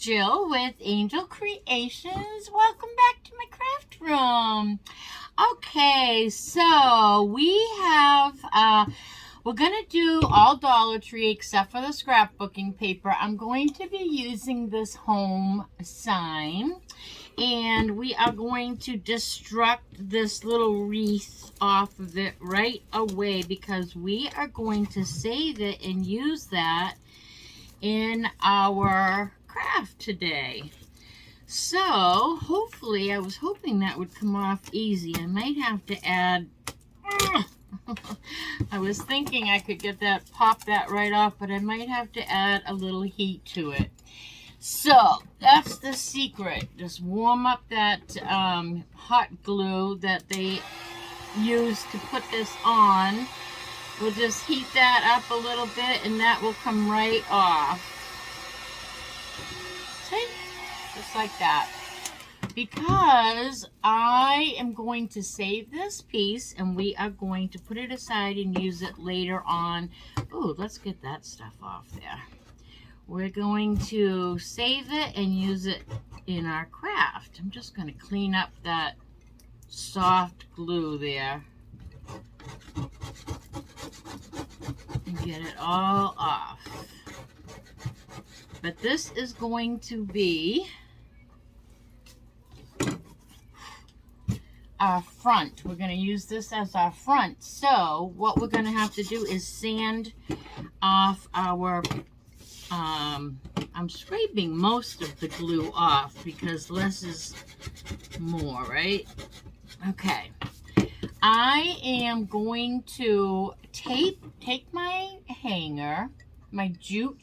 Jill with Angel Creations. Welcome back to my craft room. Okay, so we have, we're going to do all Dollar Tree except for the scrapbooking paper. I'm going to be using this home sign, and we are going to destruct this little wreath off of it right away because we are going to save it and use that in our craft today. So hopefully, I was hoping that would come off easy. I might have to add, I was thinking I could get that, pop that right off, but I might have to add a little heat to it. So that's the secret. Just warm up that hot glue that they use to put this on. We'll just heat that up a little bit and that will come right off. See? Just like that. Because I am going to save this piece and we are going to put it aside and use it later on. Ooh, let's get that stuff off there. We're going to save it and use it in our craft. I'm just going to clean up that soft glue there and get it all off. But this is going to be our front. We're going to use this as our front. So what we're going to have to do is sand off our, I'm scraping most of the glue off because less is more, right? Okay. I am going to take my hanger, my jute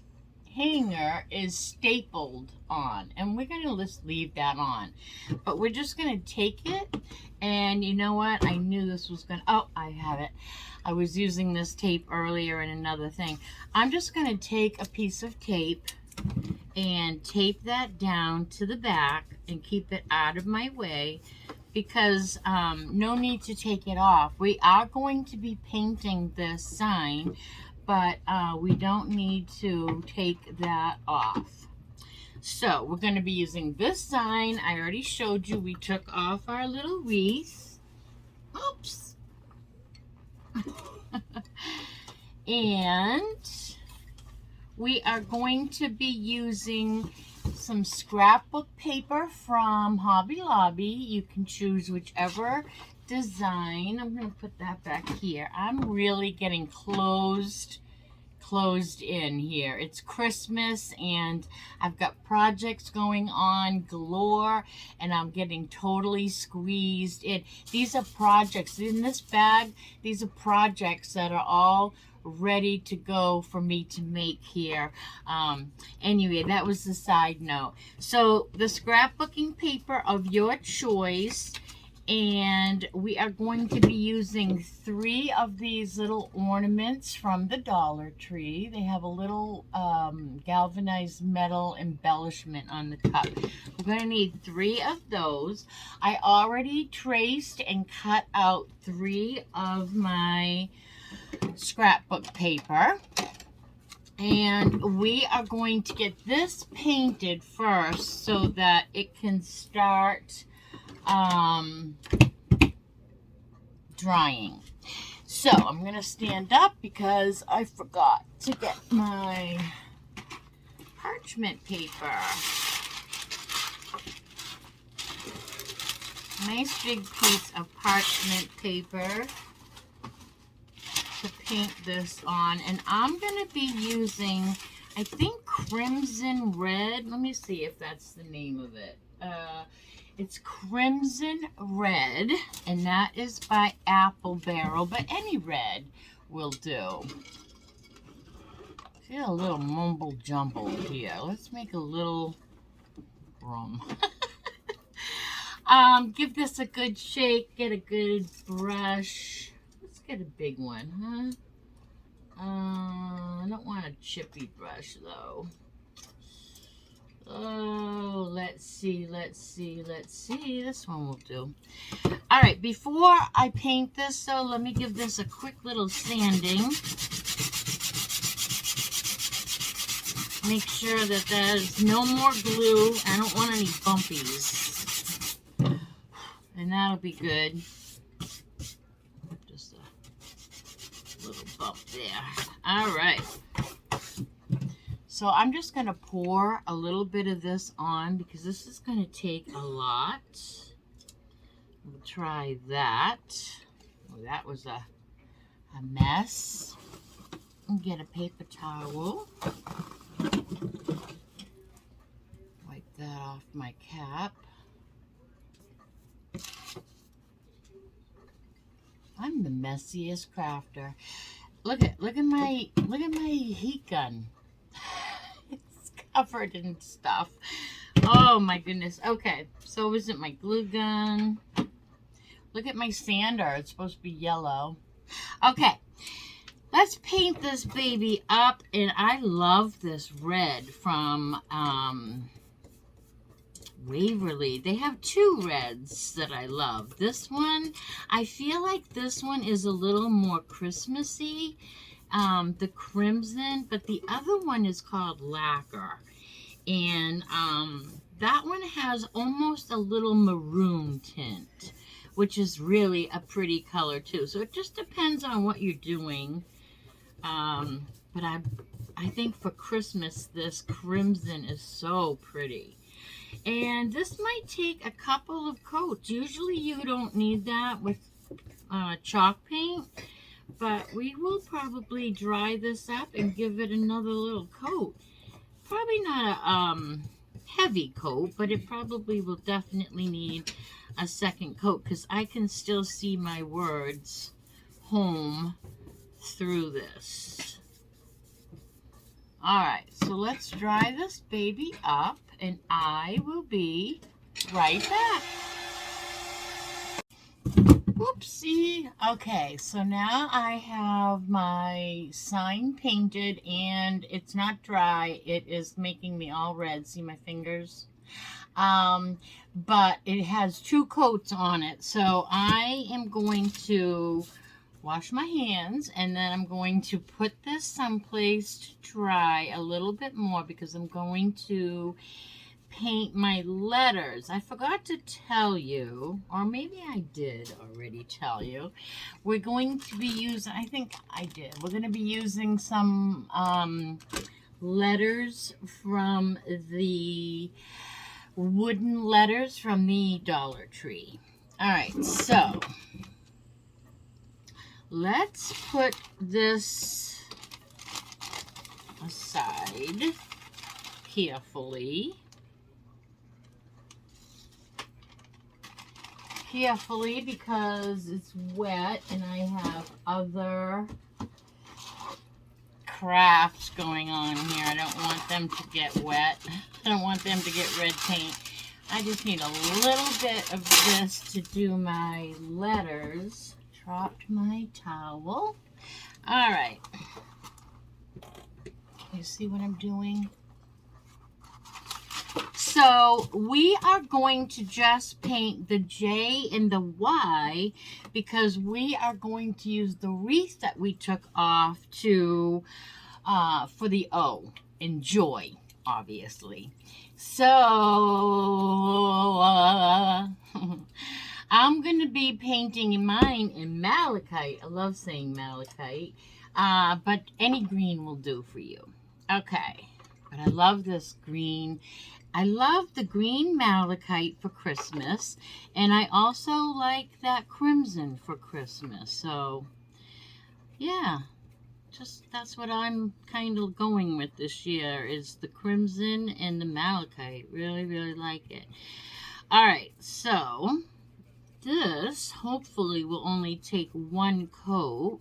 hanger is stapled on, and we're going to just leave that on, but we're just going to take it, and you know what, I knew this was going to, oh, I have it. I was using this tape earlier in another thing. I'm just going to take a piece of tape and tape that down to the back and keep it out of my way because no need to take it off. We are going to be painting this sign, but we don't need to take that off. So we're going to be using this sign. I already showed you we took off our little wreath. Oops. And we are going to be using some scrapbook paper from Hobby Lobby. You can choose whichever design. I'm going to put that back here. I'm really getting closed in here. It's Christmas and I've got projects going on galore and I'm getting totally squeezed in. These are projects in this bag. These are projects that are all ready to go for me to make here. Anyway, that was the side note. So the scrapbooking paper of your choice, and we are going to be using 3 of these little ornaments from the Dollar Tree. They have a little galvanized metal embellishment on the cup. We're going to need 3 of those. I already traced and cut out 3 of my scrapbook paper. And we are going to get this painted first so that it can start drying. So I'm going to stand up because I forgot to get my parchment paper. Nice big piece of parchment paper to paint this on. And I'm going to be using, I think, Crimson Red. Let me see if that's the name of it. It's Crimson Red, and that is by Apple Barrel, but any red will do. I feel a little mumble jumble here. Let's make a little room. Give this a good shake, get a good brush. Let's get a big one, huh? I don't want a chippy brush, though. Oh, let's see. This one will do. All right, before I paint this, though, let me give this a quick little sanding. Make sure that there's no more glue. I don't want any bumpies. And that'll be good. Just a little bump there. All right. So I'm just going to pour a little bit of this on because this is going to take a lot. We'll try that. Oh, that was a mess. And get a paper towel. Wipe that off my cap. I'm the messiest crafter. Look at my heat gun. It's covered in stuff. Oh my goodness. Okay, so is it my glue gun? Look at my sander. It's supposed to be yellow. Okay, let's paint this baby up. And I love this red from Waverly. They have two reds that I love. This one, I feel like this one is a little more Christmassy, the crimson, but the other one is called Lacquer. And that one has almost a little maroon tint, which is really a pretty color too. So it just depends on what you're doing. But I think for Christmas, this crimson is so pretty. And this might take a couple of coats. Usually you don't need that with chalk paint, but we will probably dry this up and give it another little coat. Probably not a heavy coat, but it probably will definitely need a second coat because I can still see my words home through this. All right, so let's dry this baby up. And I will be right back. Whoopsie. Okay, so now I have my sign painted and it's not dry. It is making me all red. See my fingers? But it has two coats on it. So I am going to wash my hands and then I'm going to put this someplace to dry a little bit more because I'm going to paint my letters. I forgot to tell you, or maybe I did already tell you, we're going to be using, I think I did, we're going to be using some letters from the wooden letters from the Dollar Tree. All right, so let's put this aside carefully. Because it's wet and I have other crafts going on here. I don't want them to get wet. I don't want them to get red paint. I just need a little bit of this to do my letters. Dropped my towel. All right. You see what I'm doing? So we are going to just paint the J and the Y because we are going to use the wreath that we took off to for the O in joy, obviously. So I'm going to be painting mine in malachite. I love saying malachite, but any green will do for you. Okay, but I love this green. I love the green malachite for Christmas, and I also like that crimson for Christmas. So, yeah, just that's what I'm kind of going with this year is the crimson and the malachite. Really, really like it. All right, so this hopefully will only take one coat.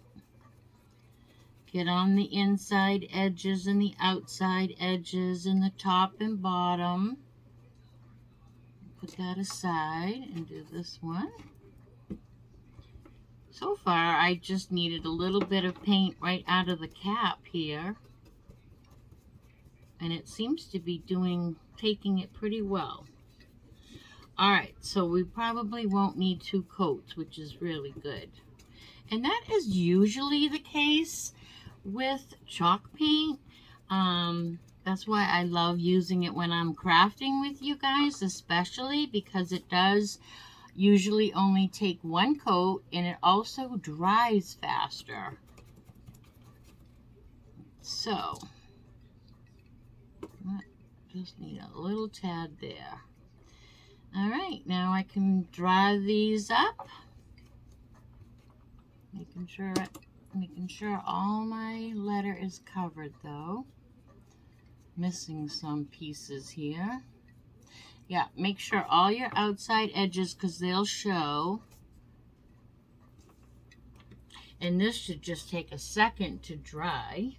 Get on the inside edges and the outside edges and the top and bottom. Put that aside and do this one. So far, I just needed a little bit of paint right out of the cap here. And it seems to be taking it pretty well. Alright, so we probably won't need two coats, which is really good. And that is usually the case with chalk paint, but That's why I love using it when I'm crafting with you guys, especially because it does usually only take one coat, and it also dries faster. So, just need a little tad there. All right, now I can dry these up. Making sure all my letter is covered though. Missing some pieces here. Yeah, make sure all your outside edges, because they'll show. And this should just take a second to dry.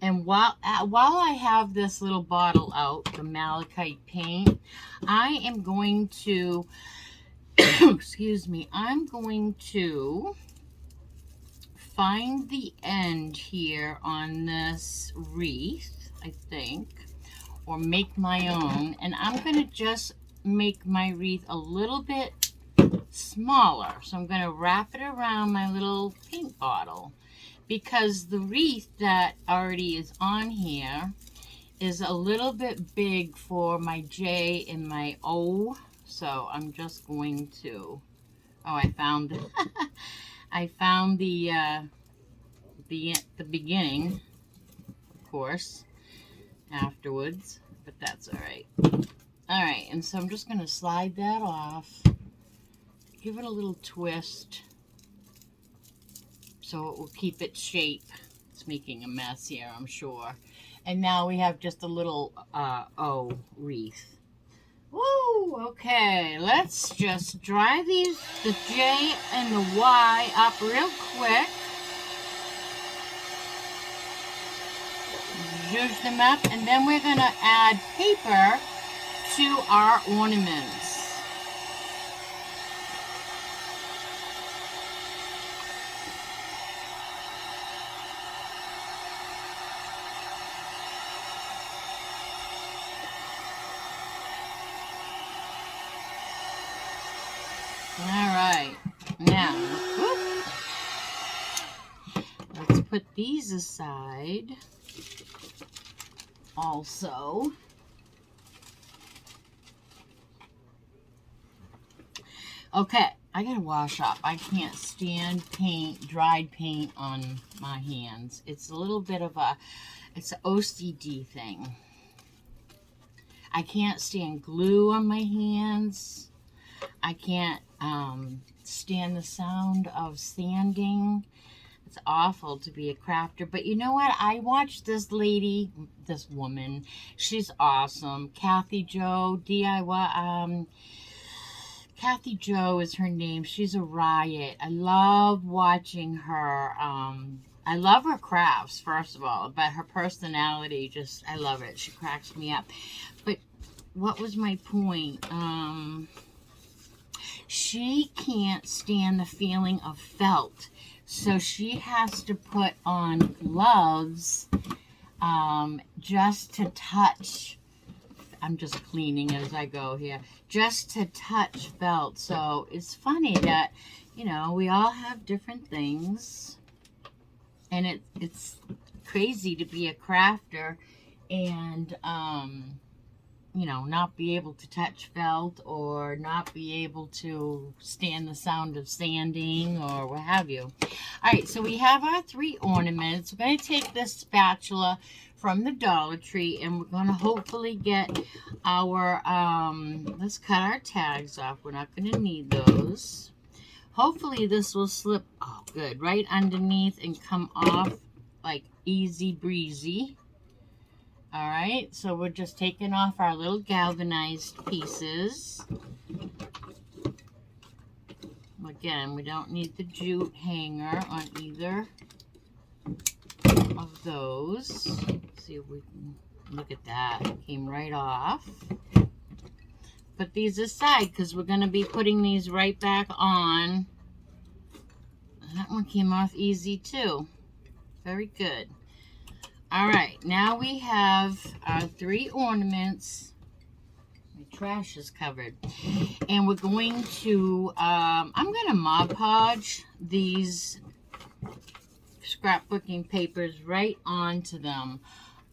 And while I have this little bottle out, the malachite paint, I am going to, excuse me, I'm going to find the end here on this wreath, I think, or make my own. And I'm going to just make my wreath a little bit smaller. So I'm going to wrap it around my little paint bottle, because the wreath that already is on here is a little bit big for my J and my O. So I'm just going to, oh, I found I found the beginning, of course, afterwards, but that's all right. All right, and so I'm just going to slide that off, give it a little twist so it will keep its shape. It's making a mess here, I'm sure. And now we have just a little O wreath. Woo! Okay, let's just dry the J and the Y up real quick. Zhuzh them up, and then we're going to add paper to our ornaments. Alright, now, whoop, let's put these aside also. Okay, I gotta wash up. I can't stand paint, dried paint on my hands. It's a little bit of it's an OCD thing. I can't stand glue on my hands. I can't stand the sound of sanding. It's awful to be a crafter. But you know what? I watched this woman. She's awesome. Kathy Jo, DIY. Kathy Jo is her name. She's a riot. I love watching her. I love her crafts, first of all. But her personality, just, I love it. She cracks me up. But what was my point? She can't stand the feeling of felt, so she has to put on gloves just to touch. I'm just cleaning as I go here, just to touch felt. So it's funny that, you know, we all have different things, and it's crazy to be a crafter and you know, not be able to touch felt or not be able to stand the sound of sanding or what have you. All right, so we have our 3 ornaments. We're going to take this spatula from the Dollar Tree, and we're going to hopefully get our, let's cut our tags off. We're not going to need those. Hopefully this will slip, oh good, right underneath and come off like easy breezy. All right, so we're just taking off our little galvanized pieces. Again, we don't need the jute hanger on either of those. Let's see if we can look at that. It came right off. Put these aside because we're going to be putting these right back on. That one came off easy too. Very good. All right, now we have our 3 ornaments. My trash is covered. And we're going to, I'm going to Mod Podge these scrapbooking papers right onto them.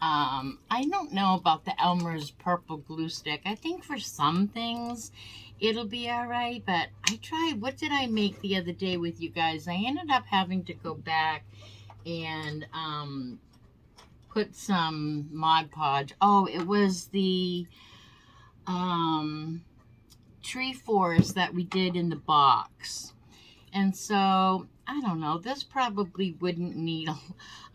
I don't know about the Elmer's purple glue stick. I think for some things it'll be all right, but I tried, what did I make the other day with you guys? I ended up having to go back and put some Mod Podge. Oh, it was the tree forest that we did in the box. And so, I don't know, this probably wouldn't need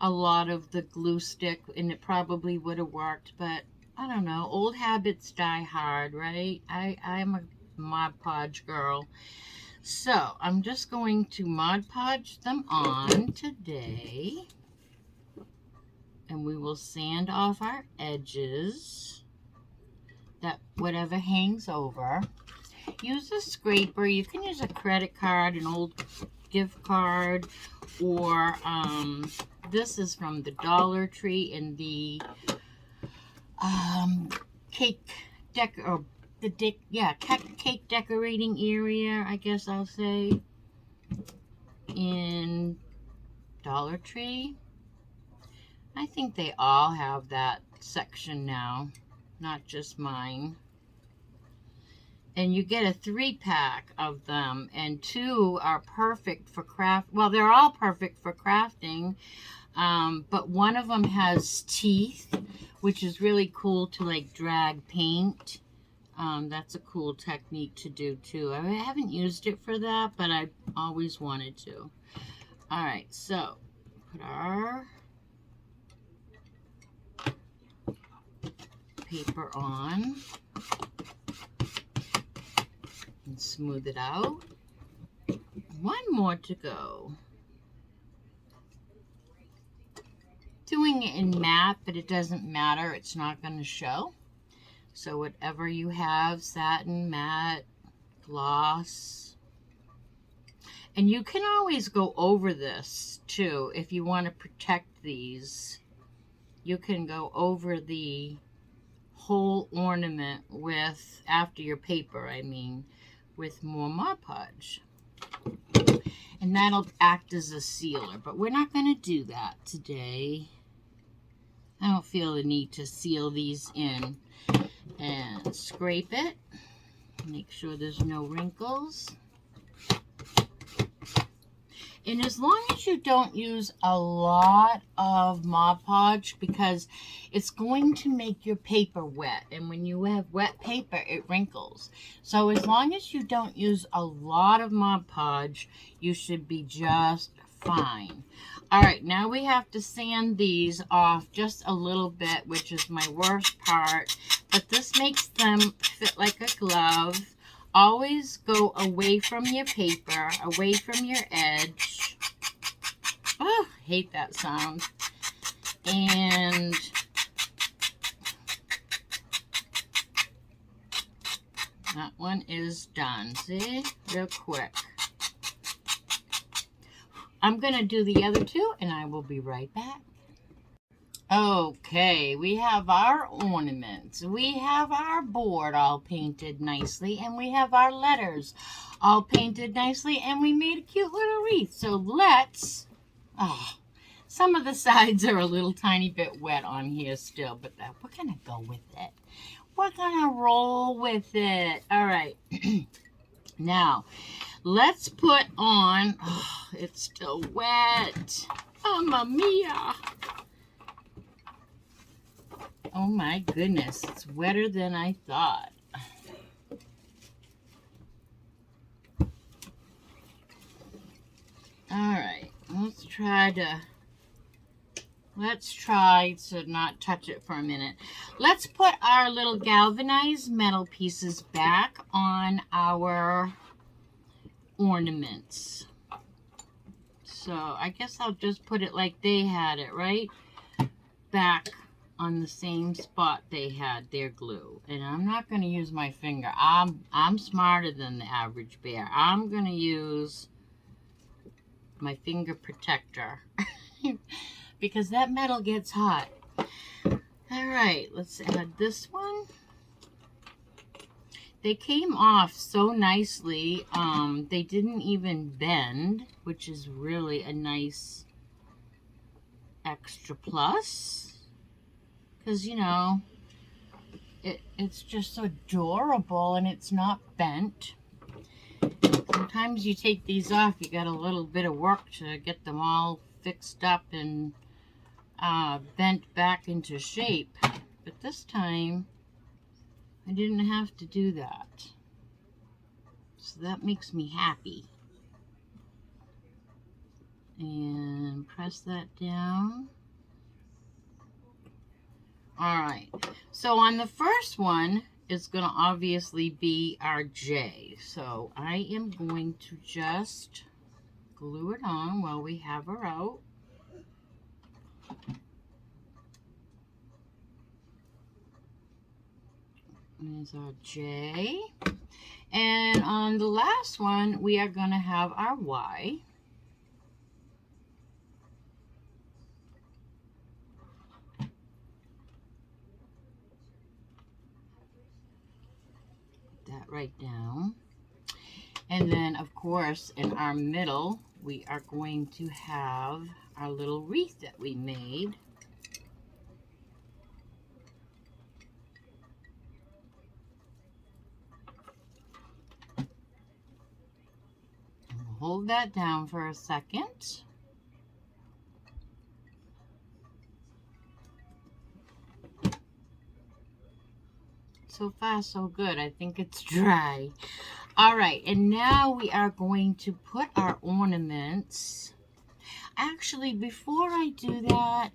a lot of the glue stick, and it probably would have worked, but I don't know. Old habits die hard, right? I'm a Mod Podge girl. So, I'm just going to Mod Podge them on today. And we will sand off our edges, that whatever hangs over. Use a scraper. You can use a credit card, an old gift card, or this is from the Dollar Tree in the cake decorating area, I guess I'll say, in Dollar Tree. I think they all have that section now, not just mine. And you get a 3-pack of them, and 2 are perfect for craft. Well, they're all perfect for crafting, but one of them has teeth, which is really cool to like drag paint. That's a cool technique to do too. I haven't used it for that, but I always wanted to. All right, so put our paper on and smooth it out. One more to go. Doing it in matte, but it doesn't matter. It's not going to show. So whatever you have, satin, matte, gloss. And you can always go over this too if you want to protect these. You can go over the whole ornament with, after your paper, I mean, with more Mod Podge. And that'll act as a sealer, but we're not going to do that today. I don't feel the need to seal these in. And scrape it. Make sure there's no wrinkles. And as long as you don't use a lot of Mod Podge, because it's going to make your paper wet. And when you have wet paper, it wrinkles. So as long as you don't use a lot of Mod Podge, you should be just fine. All right, now we have to sand these off just a little bit, which is my worst part. But this makes them fit like a glove. Always go away from your paper, away from your edge. Oh, hate that sound. And that one is done. See? Real quick. I'm going to do the other 2, and I will be right back. Okay, we have our ornaments. We have our board all painted nicely, and we have our letters all painted nicely, and we made a cute little wreath. So let's, some of the sides are a little tiny bit wet on here still, but we're going to go with it. We're going to roll with it. All right. Now, let's put on, it's still wet. Mamma mia. Oh my goodness, it's wetter than I thought. All right, let's try to not touch it for a minute. Let's put our little galvanized metal pieces back on our ornaments. So I guess I'll just put it like they had it, right? Back on the same spot they had their glue. And I'm not going to use my finger. I'm smarter than the average bear. I'm going to use my finger protector because that metal gets hot. All right, let's add this one. They came off so nicely. They didn't even bend, which is really a nice extra plus. because, you know, it's just so adorable and it's not bent. Sometimes you take these off, you got a little bit of work to get them all fixed up and bent back into shape. But this time, I didn't have to do that. So that makes me happy. And press that down. Alright, so on the first one, it's going to obviously be our J. So I am going to just glue it on while we have her out. There's our J. And on the last one, we are going to have our Y. That right down. And then, of course, in our middle, we are going to have our little wreath that we made. And we'll hold that down for a second. So far, so good. I think it's dry. All right, and now we are going to put our ornaments. Actually, before I do that,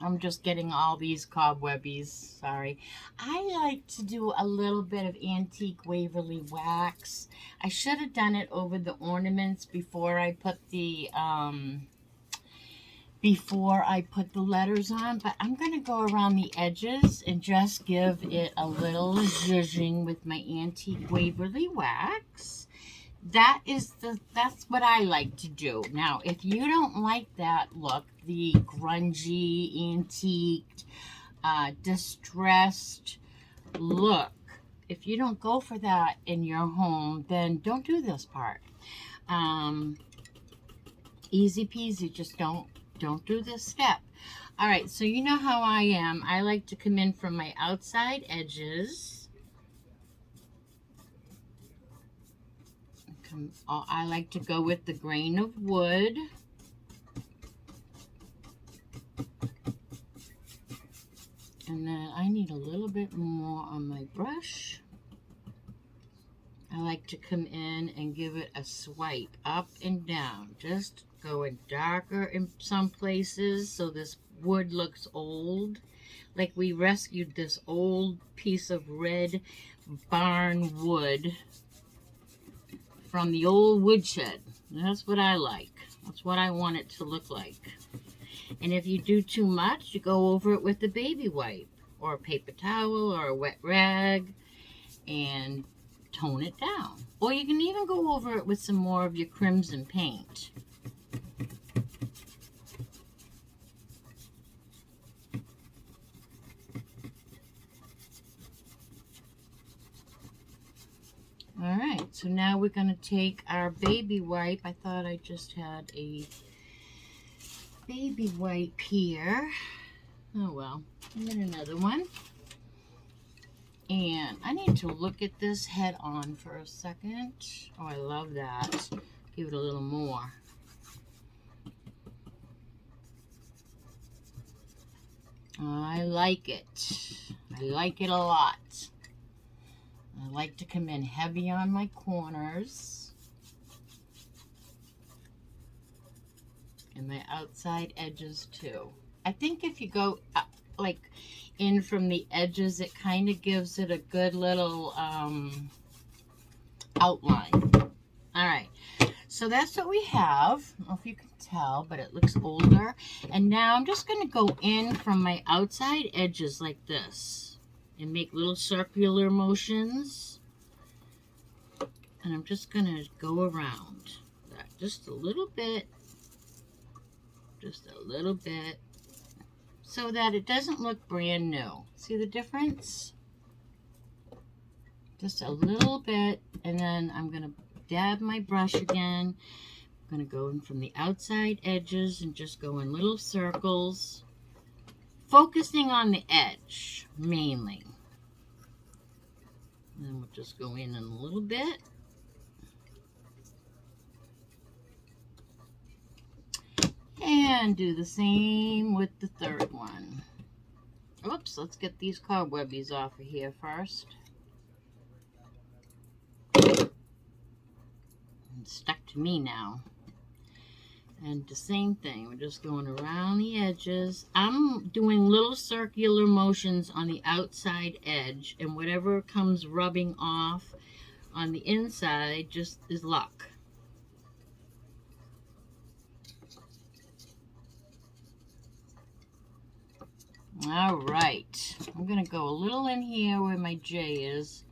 I'm just getting all these cobwebbies, sorry. I like to do a little bit of antique Waverly wax. I should have done it over the ornaments before I put the letters on, but I'm going to go around the edges and just give it a little zhuzhing with my antique Waverly wax. That's what I like to do. Now, if you don't like that look, the grungy, antiqued, distressed look, if you don't go for that in your home, then don't do this part. Easy peasy, just don't do this step. All right, so you know how I am. I like to come in from my outside edges. I like to go with the grain of wood. And then I need a little bit more on my brush. I like to come in and give it a swipe up and down. Just going darker in some places so this wood looks old. Like we rescued this old piece of red barn wood from the old woodshed. That's what I like. That's what I want it to look like. And if you do too much, you go over it with a baby wipe or a paper towel or a wet rag and tone it down. Or you can even go over it with some more of your crimson paint. Alright, so now we're going to take our baby wipe. I thought I just had a baby wipe here. Oh well, and then another one. And I need to look at this head on for a second. Oh, I love that. Give it a little more. I like it. I like it a lot. I like to come in heavy on my corners and my outside edges too. I think if you go like in from the edges, it kind of gives it a good little outline. All right, so that's what we have. I don't know if you can tell, but it looks older. And now I'm just going to go in from my outside edges like this and make little circular motions. And I'm just going to go around that just a little bit, so that it doesn't look brand new. See the difference? Just a little bit, and then I'm going to dab my brush again. I'm going to go in from the outside edges and just go in little circles. focusing on the edge mainly. And then we'll just go in a little bit. And do the same with the third one. Oops, let's get these cobwebbies off of here first. It's stuck to me now. And the same thing, we're just going around the edges. I'm doing little circular motions on the outside edge, and whatever comes rubbing off on the inside just is luck. All right, I'm gonna go a little in here where my J is,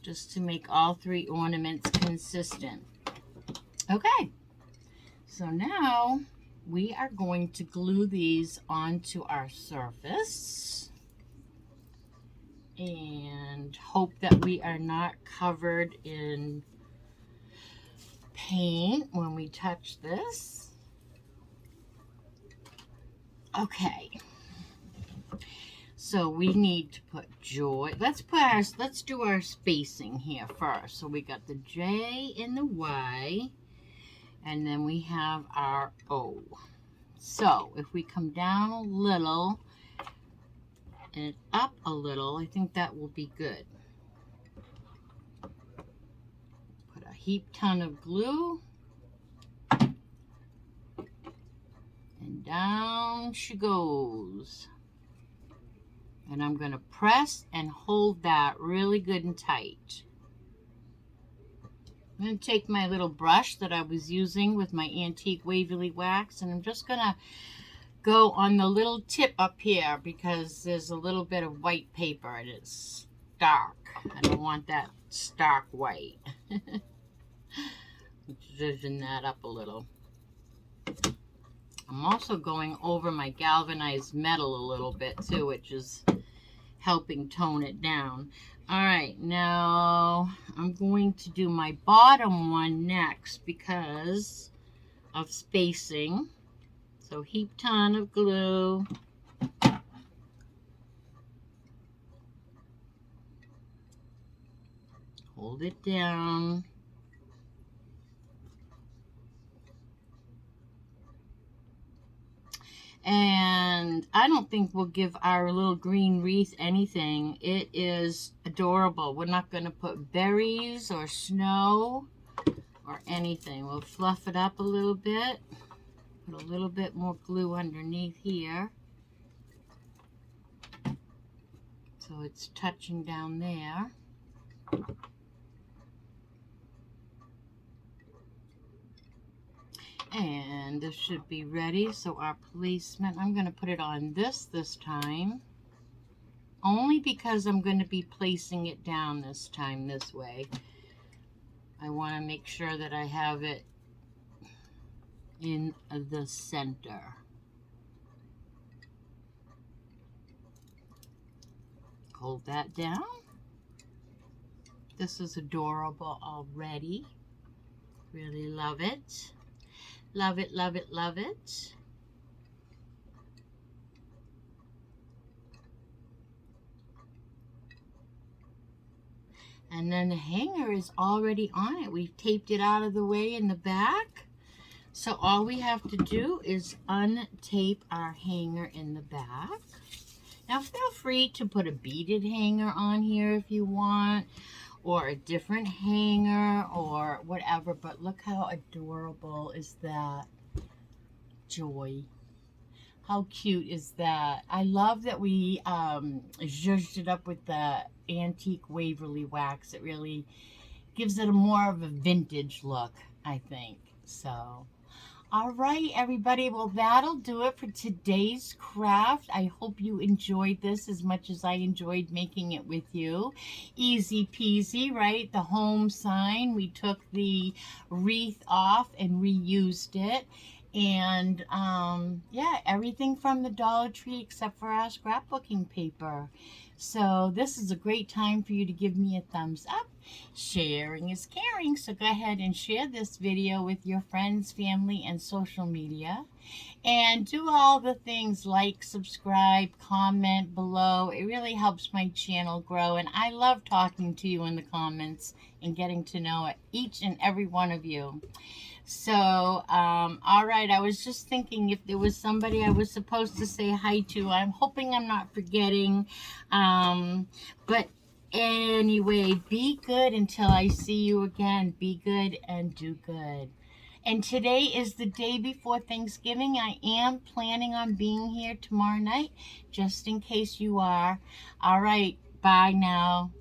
just to make all three ornaments consistent. Okay, so now we are going to glue these onto our surface and hope that we are not covered in paint when we touch this. Okay. So we need to put joy. Let's do our spacing here first. So we got the J and the Y, and then we have our O. So if we come down a little and up a little, I think that will be good. Put a heap ton of glue. And down she goes. And I'm going to press and hold that really good and tight. I'm going to take my little brush that I was using with my antique Waverly wax, and I'm just going to go on the little tip up here because there's a little bit of white paper and it's dark. I don't want that stark white. Zhuzhing that up a little. I'm also going over my galvanized metal a little bit too, which is helping tone it down. All right, now I'm going to do my bottom one next because of spacing. So heap ton of glue. Hold it down. And I don't think we'll give our little green wreath anything. It is adorable. We're not going to put berries or snow or anything. We'll fluff it up a little bit. Put a little bit more glue underneath here. So it's touching down there. And this should be ready. So our placement, I'm going to put it on this time. Only because I'm going to be placing it down this time this way. I want to make sure that I have it in the center. Hold that down. This is adorable already. Really love it. Love it, love it, love it. And then the hanger is already on it. We've taped it out of the way in the back. So all we have to do is untape our hanger in the back. Now feel free to put a beaded hanger on here if you want, or a different hanger or whatever, but look how adorable is that. Joy. How cute is that? I love that we zhuzhed it up with the antique Waverly wax. It really gives it a more of a vintage look, I think. So, all right, everybody. Well, that'll do it for today's craft. I hope you enjoyed this as much as I enjoyed making it with you. Easy peasy, right? The home sign. We took the wreath off and reused it. And, yeah, everything from the Dollar Tree except for our scrapbooking paper. So this is a great time for you to give me a thumbs up. Sharing is caring, so go ahead and share this video with your friends, family, and social media. And do all the things like subscribe, comment below. It really helps my channel grow. And I love talking to you in the comments and getting to know each and every one of you. So, all right, I was just thinking if there was somebody I was supposed to say hi to. I'm hoping I'm not forgetting. But anyway, be good until I see you again. Be good and do good. And today is the day before Thanksgiving. I am planning on being here tomorrow night, just in case you are. All right, bye now.